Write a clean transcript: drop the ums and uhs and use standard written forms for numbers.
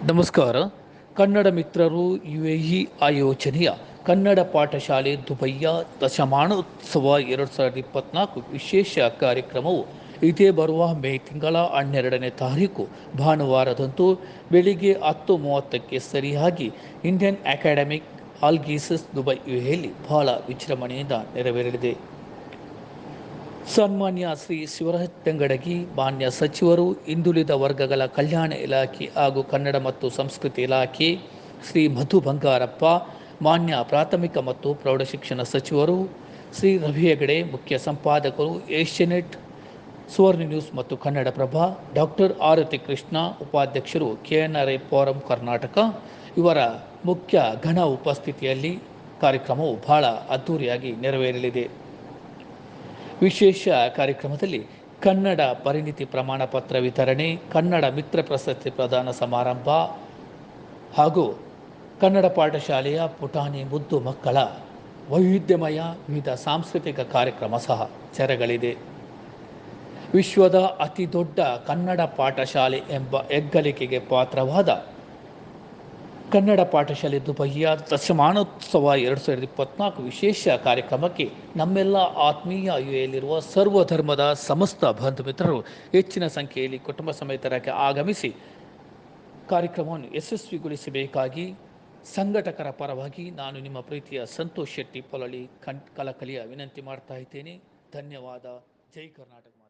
ನಮಸ್ಕಾರ. ಕನ್ನಡ ಮಿತ್ರರು ಯುಎಇ ಆಯೋಜನೆಯ ಕನ್ನಡ ಪಾಠಶಾಲೆ ದುಬೈಯ ದಶಮಾನೋತ್ಸವ 2024 ವಿಶೇಷ ಕಾರ್ಯಕ್ರಮವು ಇದೇ ಬರುವ ಮೇ ತಿಂಗಳ 12ನೇ ತಾರೀಕು ಭಾನುವಾರದಂದು ಬೆಳಿಗ್ಗೆ 10:30ಕ್ಕೆ ಸರಿಯಾಗಿ ಇಂಡಿಯನ್ ಅಕಾಡೆಮಿಕ್ ಆಲ್ಗೀಸಸ್ ದುಬೈ ಯುಎಇಯಲ್ಲಿ ಬಹಳ ವಿಜೃಂಭಣೆಯಿಂದ ನೆರವೇರಲಿದೆ. ಸನ್ಮಾನ್ಯ ಶ್ರೀ ಶಿವರಾಜ್ ತಂಗಡಗಿ, ಮಾನ್ಯ ಸಚಿವರು, ಹಿಂದುಳಿದ ವರ್ಗಗಳ ಕಲ್ಯಾಣ ಇಲಾಖೆ ಹಾಗೂ ಕನ್ನಡ ಮತ್ತು ಸಂಸ್ಕೃತಿ ಇಲಾಖೆ, ಶ್ರೀ ಮಧು ಬಂಗಾರಪ್ಪ, ಮಾನ್ಯ ಪ್ರಾಥಮಿಕ ಮತ್ತು ಪ್ರೌಢಶಿಕ್ಷಣ ಸಚಿವರು, ಶ್ರೀ ರವಿ ಹೆಗಡೆ, ಮುಖ್ಯ ಸಂಪಾದಕರು, ಏಷ್ಯಾನೆಟ್, ಸುವರ್ಣ ನ್ಯೂಸ್ ಮತ್ತು ಕನ್ನಡಪ್ರಭ, ಡಾಕ್ಟರ್ ಆರತಿ ಕೃಷ್ಣ, ಉಪಾಧ್ಯಕ್ಷರು, ಕೆಎನ್ಆರ್ಐ ಫೋರಂ ಕರ್ನಾಟಕ ಇವರ ಮುಖ್ಯ ಘನ ಉಪಸ್ಥಿತಿಯಲ್ಲಿ ಕಾರ್ಯಕ್ರಮವು ಬಹಳ ಅದ್ಧೂರಿಯಾಗಿ ನೆರವೇರಲಿದೆ. ವಿಶೇಷ ಕಾರ್ಯಕ್ರಮದಲ್ಲಿ ಕನ್ನಡ ಪರಿಣಿತಿ ಪ್ರಮಾಣ ಪತ್ರ ವಿತರಣೆ, ಕನ್ನಡ ಮಿತ್ರ ಪ್ರಶಸ್ತಿ ಪ್ರದಾನ ಸಮಾರಂಭ ಹಾಗೂ ಕನ್ನಡ ಪಾಠಶಾಲೆಯ ಪುಟಾಣಿ ಮುದ್ದು ಮಕ್ಕಳ ವೈವಿಧ್ಯಮಯ ವಿವಿಧ ಸಾಂಸ್ಕೃತಿಕ ಕಾರ್ಯಕ್ರಮ ಸಹ ಜರಗಲಿದೆ. ವಿಶ್ವದ ಅತಿ ದೊಡ್ಡ ಕನ್ನಡ ಪಾಠಶಾಲೆ ಎಂಬ ಹೆಗ್ಗಳಿಕೆಗೆ ಪಾತ್ರವಾದ ಕನ್ನಡ ಪಾಠಶಾಲೆ ದುಬೈಯ ದಶಮಾನೋತ್ಸವ 2024 ವಿಶೇಷ ಕಾರ್ಯಕ್ರಮಕ್ಕೆ ನಮ್ಮೆಲ್ಲ ಆತ್ಮೀಯ ಯುಎಇಯಲ್ಲಿರುವ ಸರ್ವಧರ್ಮದ ಸಮಸ್ತ ಬಂಧು ಮಿತ್ರರು ಹೆಚ್ಚಿನ ಸಂಖ್ಯೆಯಲ್ಲಿ ಕುಟುಂಬ ಸಮೇತರಾಗಿ ಆಗಮಿಸಿ ಕಾರ್ಯಕ್ರಮವನ್ನು ಯಶಸ್ವಿಗೊಳಿಸಬೇಕಾಗಿ ಸಂಘಟಕರ ಪರವಾಗಿ ನಾನು ನಿಮ್ಮ ಪ್ರೀತಿಯ ಸಂತೋಷ್ ಶೆಟ್ಟಿ ಪೊಲಳಿ ಕಲಕಲಿಯ ವಿನಂತಿ ಮಾಡ್ತಾ ಇದ್ದೇನೆ. ಧನ್ಯವಾದ. ಜೈ ಕರ್ನಾಟಕ.